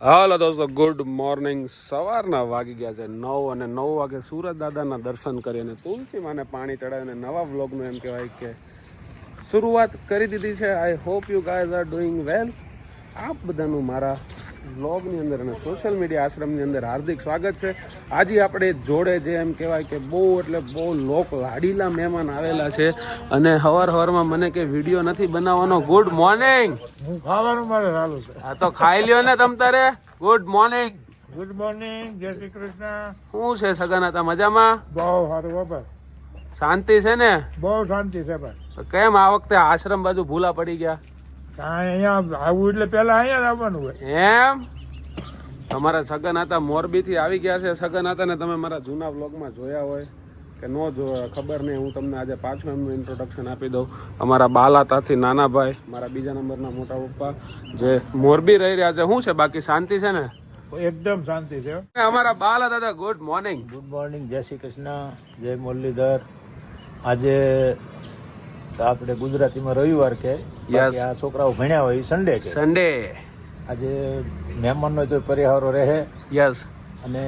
હાલો દોસ્તો, good morning. સવારના વાગી ગયા છે 9 અને 9 વાગે સુરત દાદાના દર્શન કરીને તુલસી માને પાણી ચડાવીને નવા વ્લોગનું એમ કહેવાય કે શરૂઆત કરી દીધી છે. I hope you guys are doing વેલ. આપ બધાનું મારા વ્લોગની અંદર અને સોશિયલ મીડિયા આશ્રમની અંદર હાર્દિક સ્વાગત છે. આજે આપણે જોડે જે એમ કહેવાય કે બહુ એટલે બહુ લોક લાડીલા મહેમાન આવેલા છે અને હવારમાં મને કે વિડીયો નથી બનાવવાનો. Good morning. હું ખાવાનું મારે ચાલુ છે. હા તો ખાઈ લ્યો ને તમ તારે. Good morning. ગુડ મોર્નિંગ, જય શ્રી કૃષ્ણ. શું છે સગન હતા મજામાં? બહુ સારું બાપા, શાંતિ છે ને? બહુ શાંતિ છે ભાઈ. કેમ આ વખતે આશ્રમ બાજુ ભૂલા પડી ગયા? અહીંયા આવું એટલે પેલા અહીંયા જ આવવાનું હોય. એમ તમારા સગન હતા મોરબી થી આવી ગયા છે. સગન હતા ને તમે મારા જૂના વ્લોગમાં જોયા હોય કે ન જોયા ખબર નહીં. હું તમને આજે પાછું એમનું ઇન્ટ્રોડક્શન આપી દઉં. અમારા બાલાતાથી નાના ભાઈ, મારા બીજા નંબરના મોટા પપ્પા જે મોરબી રહી રહ્યા છે. શું છે બાકી શાંતિ છે ને? એકદમ શાંતિ છે. અમારા બાલા દાદા ગુડ મોર્નિંગ. ગુડ મોર્નિંગ, જય શ્રી કૃષ્ણ, જય મુરલીધર. આજે આપણે ગુજરાતીમાં રવિવાર કે બાકી આ છોકરાઓ ભણ્યા હોય સન્ડે કે સન્ડે. આજે મહેમાનનો તો પરિહારો રહે. યસ. અને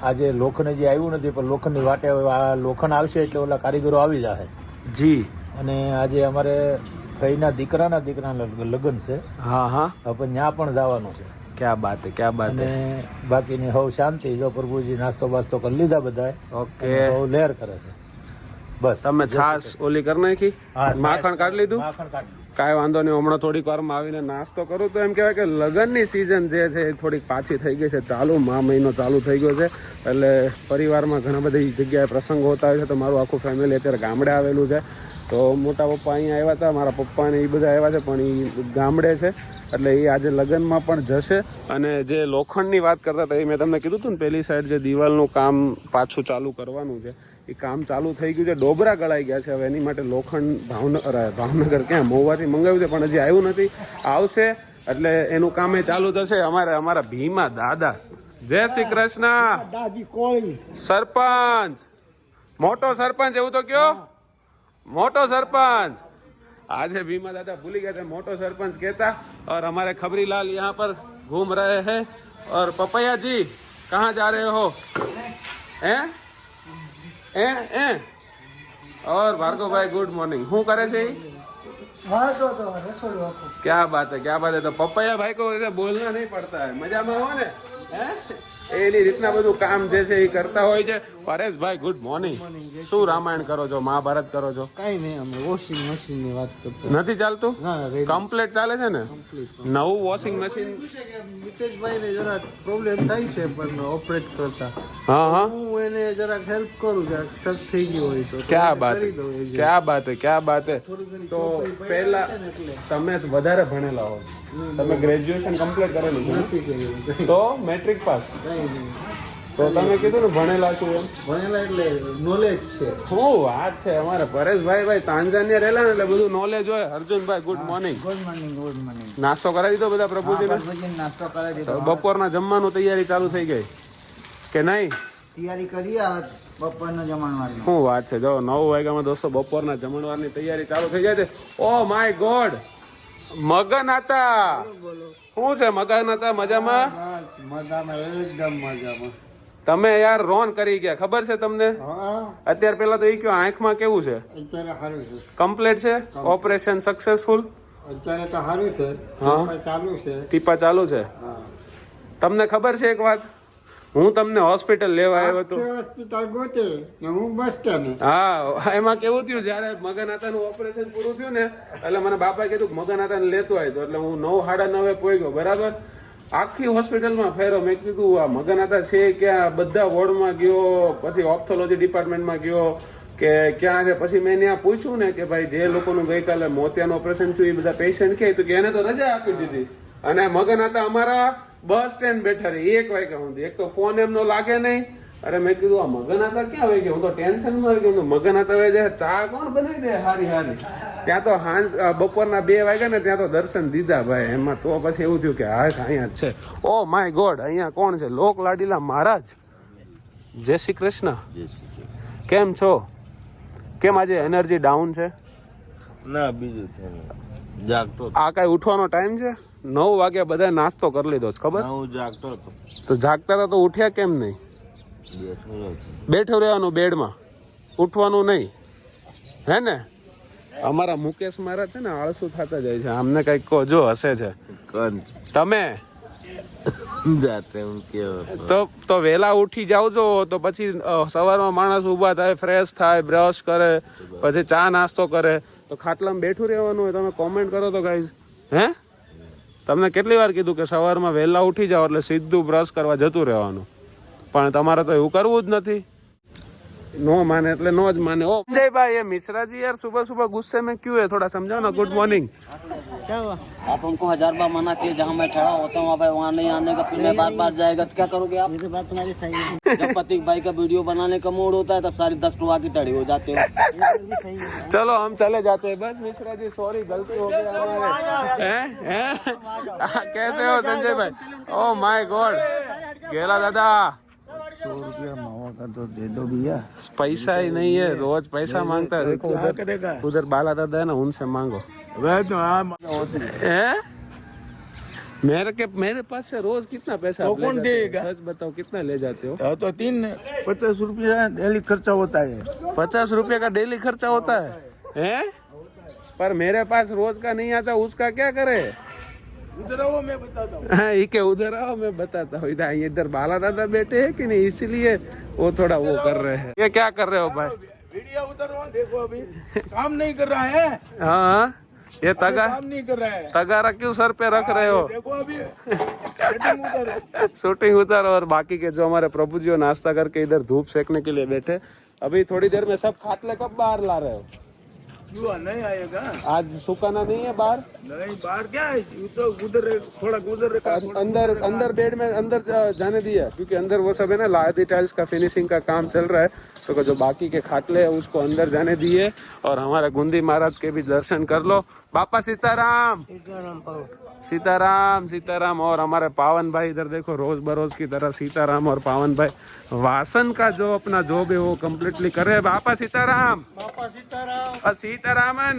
આજે લોખંડ જે આવ્યું નથી પણ લોખંડની વાટે આ લોખંડ આવશે એટલે ઓલા કારીગરો આવી જશે. જી. અને આજે અમારે ફઈના દીકરાના લગ્ન છે. હા હા. હવે ત્યાં પણ જવાનું છે. ક્યાં બાત હે, ક્યાં બાત હે. અને બાકીની હવ શાંતિ. જો પ્રભુજી નાસ્તો બાસ્તો કરી લીધા બધા. ઓકે. બહુ લહેર કરે છે. બસ તમે છાસ ઓલી કરી નાખી, માખણ કાઢી લીધું? માખણ કાઢી. કાંઈ વાંધો નહીં. હમણાં થોડીક વારમાં આવીને નાસ્તો કરું તો એમ કહેવાય કે લગ્નની સિઝન જે છે એ થોડીક પાછી થઈ ગઈ છે. ચાલુ મહિનો ચાલુ થઈ ગયો છે એટલે પરિવારમાં ઘણા બધી જગ્યાએ પ્રસંગો હોતા હોય છે. તો મારું આખું ફેમિલી અત્યારે ગામડે આવેલું છે. તો મોટા પપ્પા અહીંયા આવ્યા હતા, મારા પપ્પાને એ બધા આવ્યા છે પણ એ ગામડે છે એટલે એ આજે લગ્નમાં પણ જશે. અને જે લોખંડની વાત કરતા હતા એ મેં તમને કીધું હતું ને, પેલી સાઈડ જે દિવાલનું કામ પાછું ચાલુ કરવાનું છે એ કામ ચાલુ થઈ ગયું છે. ડોબરા ગળાઈ ગયા છે. હવે એની માટે લોખંડ ભાવનગર ક્યાં મહુવાથી મંગાવ્યું છે પણ હજી આવ્યું નથી. આવશે એટલે એનું કામ એ ચાલુ થશે. અમારા ભીમા દાદા, જય શ્રી કૃષ્ણ. દાદી કોળી સરપંચ, મોટો સરપંચ એવું તો કયો, મોટો સરપંચ. આજે भीमा दादा भूल गए थे मोटो सरपंच कहता. और हमारे खबरीलाल यहाँ पर घूम रहे हैं. और पपैया जी कहाँ जा रहे हो? हैं हैं और भार्गव भाई गुड मॉर्निंग. શું કરે છે? क्या बात है, क्या बात है. तो पपैया भाई को ऐसे बोलना नहीं पड़ता है. મજામાં હો ને? એની રીતના બધું કામ જે છે એ કરતા હોય છે. પરેશભાઈ ગુડ મોર્નિંગ. શું રામાયણ કરો છો, મહાભારત કરો છો? કઈ નહીં, અમે વોશિંગ મશીન ની વાત કરતા. નથી ચાલતું? કમ્પ્લીટ ચાલે છે ને? નવું વોશિંગ મશીન. મિતેશભાઈ ને જરા પ્રોબ્લેમ થાય છે પણ ઓપરેટ કરતા. હા હા. હું એને જરાક હેલ્પ કરું છું. સ્ટક થઈ ગયું હોય તો ક્યાં બાત હે, ક્યાં બાત હે, ક્યાં બાત હે. તો પહેલા તમે વધારે ભણેલા હો, તમે ગ્રેજ્યુએશન કમ્પ્લીટ કરેલું છે તો મેટ્રિક પાસ. તો તમે કીધું ને ભણેલા છું એમ. ભણેલા એટલે નોલેજ છે. શું વાત છે. અમારે પરેશભાઈ તાંજાનિયા રહેલા ને એટલે બધું નોલેજ હોય. Arjunbhai good morning. Good morning, good morning. નાસ્તો કરાવી દીધો બધા પ્રભુજીને? નાસ્તો કરાવી દીધો. બપોરના જમવાનું તૈયારી ચાલુ થઈ ગઈ કે નહીં? તૈયારી કરી આવે બપોરના જમણવારની. શું વાત છે. જો 9 વાગ્યામાં દોસ્તો બપોરના જમણવારની તૈયારી ચાલુ થઈ જાય છે. ઓ માય ગોડ, મગન હતા. શું છે મગન હતા? મજામાં? મજામાં, એકદમ મજામાં. તમે યાર રોન કરી ગયા, ખબર છે તમને? અત્યારે પેલા તો એ કયો આંખમાં કેવું છે? અત્યારે સારું છે, કમ્પ્લીટ છે. Operation successful? અત્યારે તો સારું છે. હા, ચાલુ છે. ટીપા ચાલુ છે. તમને ખબર છે એક વાત, હું તમને હોસ્પિટલ લેવા આવ્યો હતો. હોસ્પિટલ ગોતે હું બસ સ્ટેન્ડ. હા, એમાં કેવું થયું, જયારે મગનાતાનું ઓપરેશન પૂરું થયું ને એટલે મને બાપાએ કીધું મગનાતાને લેતો આવ્યો. એટલે હું 9, 9:30 પહોંચ્યો. બરાબર, આખી હોસ્પિટલમાં ફેરો. મેં કીધું આ મગનાતા છે ક્યાં? બધા વોર્ડમાં ગયો, પછી ઓપ્થોલોજી ડિપાર્ટમેન્ટમાં ગયો કે ક્યાં છે. પછી મેં ત્યાં પૂછ્યું ને કે ભાઈ જે લોકોનું ગઈકાલે મોતિયાનું ઓપરેશન થયું એ બધા પેશન્ટ કે તો કે એને તો રજા આપી દીધી. અને મગનાતા અમારા બસ સ્ટેન્ડ બેઠા રહી 1 વાગ્યા સુધી. એક તો ફોન એમનો લાગે નહીં. અરે મેં કીધું આ મગનાતા ક્યાં હોય ગયા? હું તો ટેન્શનમાં આવી ગયો. મગનાતા હોય જાય, ચા કોણ બનાવી દે હારી હારી. ત્યાં તો બપોરના 2 વાગ્યા ને ત્યાં તો દર્શન દીધા ભાઈ. એમાં તો પછી એવું થયું કે હા અહીંયા જ છે. ઓ માય ગોડ, અહીંયા કોણ છે? લોક લાડીલા મહારાજ. જય શ્રી કૃષ્ણ. કેમ છો? કેમ આજે એનર્જી ડાઉન છે? ના બીજું જાગતો. આ કઈ ઉઠવાનો ટાઈમ છે? 9 વાગે બધા નાસ્તો કરી લીધો છે ખબર? હું જાગતો હતો. તો જાગતા હતા તો ઉઠ્યા કેમ નહીં? બેઠો રહેવાનું બેડમાં, ઉઠવાનું નહીં, હે ને? અમારા મુકેશ મહારાજ છે ને આળસુ થતા જાય છે. આમને કઈક કહો, જો હસે છે. તમે તો વેલા ઉઠી જાવ છો તો પછી સવારમાં માણસ ઊભા થાય, ફ્રેશ થાય, બ્રશ કરે, પછી ચા નાસ્તો કરે. તો ખાટલામાં બેઠું રહેવાનું હોય. તમે કોમેન્ટ કરો તો ગાઈઝ, હે? તમને કેટલી વાર કીધું કે સવારમાં વહેલા ઉઠી જાઓ એટલે સીધું બ્રશ કરવા જતું રહેવાનું, પણ તમારે તો એવું કરવું જ નથી. नो माने એટલે नो ज माने. ओ संजय भाई, ये मिश्रा जी यार सुबह सुबह गुस्से में क्यों है? थोड़ा समझाओ ना. Good morning. क्या हुआ? आप हमको 1000 बार मना किए, जहाँ मैं खड़ा होता हूँ भाई वहाँ नहीं आने का, फिर मैं बार बार जाएगा तो क्या करोगे आप? ये बात तुम्हारी सही है. जब प्रतीक भाई का वीडियो बनाने का मूड होता है तब सारी 10 टुआ की टड़ी हो जाते हो. चलो हम चले जाते हैं बस. मिश्रा जी सॉरी, गलती हो गई हमारे. हैं कैसे हो संजय भाई? ओ माय गॉड, गेला दादा. 100 रुपया मावा का तो दे दो भैया. पैसा ही नहीं है, रोज पैसा मांगता है. देखो क्या करेगा? उधर बाला दादा है ना, उनसे मांगो. हैं? मेरे पास से रोज कितना पैसा तो आप ले कौन जाते हो? देगा? सच बताओ, कितना ले जाते हो? तो 50 रुपया डेली खर्चा होता है. 50 रुपए का डेली खर्चा होता है, हैं? पर मेरे पास रोज का नहीं आता, उसका क्या करे? उधर आओ मैं बताता हूँ. हाँ, ये क्या उधर आओ मैं बताता हूँ. इधर बाला दादा बैठे हैं कि नहीं, इसलिए वो थोड़ा वो कर रहे हैं. ये क्या कर रहे हो भाई? वीडियो उधर हो, देखो अभी काम नहीं कर रहा है. हाँ, ये काम नहीं कर रहा है. तगारा क्यों सर पे रख रहे हो? देखो अभी सेटिंग उधर. शूटिंग उतार. और बाकी के जो हमारे प्रभु जी नाश्ता करके इधर धूप सेकने के लिए बैठे. अभी थोड़ी देर में सब खाटले कब बाहर ला रहे हो? क्यों नहीं आएगा? आज सुखाना नहीं है बाहर? नहीं, बाहर क्या है, ये तो उधर थोड़ा गुजर का अंदर बेड में अंदर जाने दिया, क्योंकि अंदर वो सब है ना, लादी टाइल्स का फिनिशिंग का काम चल रहा है. तो जो बाकी के खाटले है उसको अंदर जाने दिए. और हमारे गुंदी महाराज के भी दर्शन कर लो. बापा सीताराम. सीताराम सीताराम. और हमारे पावन भाई इधर देखो, रोज बरोज की तरह सीताराम और पावन भाई वासन का जो अपना जॉब है वो कम्प्लीटली कर रहे हैं. बापा सीताराम. બાપા સીતારામ. सीतारामन.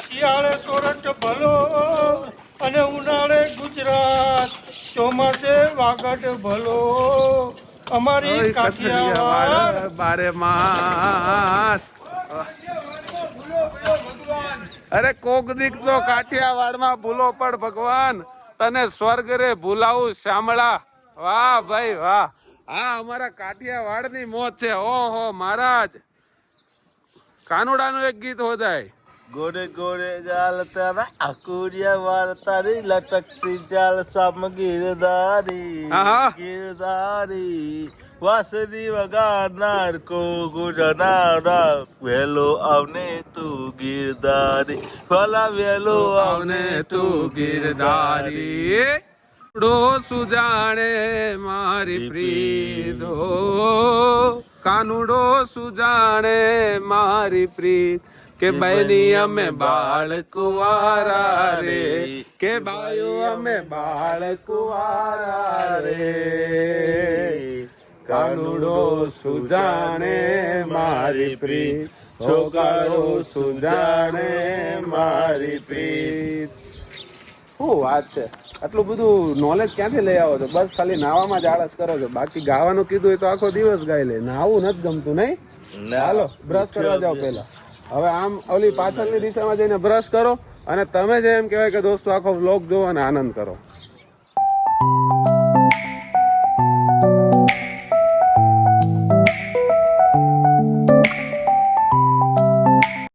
શિયાળે સોરઠ ભલો અને ઉનાળે ગુજરાત, ચોમાસે વાગડ ભલો, અમારી કાઠિયાવાડ. બારે માસ. અરે કોક દીક તો કાઠિયાવાડમાં ભૂલો પડ ભગવાન, તને સ્વર્ગ રે ભૂલાવું શામળા. વાહ ભાઈ વાહ. આ અમારા કાઠિયાવાડની મોજ છે. ઓહો મહારાજ, કાનુડાનું એક ગીત હો જાય. गोरे गोरे जाल तारा अकुरिया वार तारी लटकती जाल साम गिरदारी. आहा. गिरदारी वासरी वगाड़नार को गुजरनारा वेलो आवने तू गिरदारी भला वेलो आवने तू ગિરધારી. ડો સુજાણે મારી પ્રીત, કાનુડો સુજાણે મારી પ્રીત, કે બહેની અમે બાળ કુવારા રે, કે ભાઈઓ અમે બાળ કુવારા રે. કાનુડો સુજાણે મારી પ્રીત, છોકરો સુજાણે મારી પ્રીત. શું વાત છે? આટલું બધું નોલેજ ક્યાંથી લઈ આવો છો? બસ ખાલી નાવામાં જ આળસ કરો છો. બાકી ગાવાનું કીધું હોય તો આખો દિવસ ગાઈ લે. નાવું નથી ગમતું નહીં? હાલો બ્રશ કરવા જાઓ પહેલા. હવે આમ ઓલી પાછળની દિશામાં જઈને બ્રશ કરો અને તમે જે એમ કહેવાય કે દોસ્તો આખો વ્લોગ જોવો અને આનંદ કરો.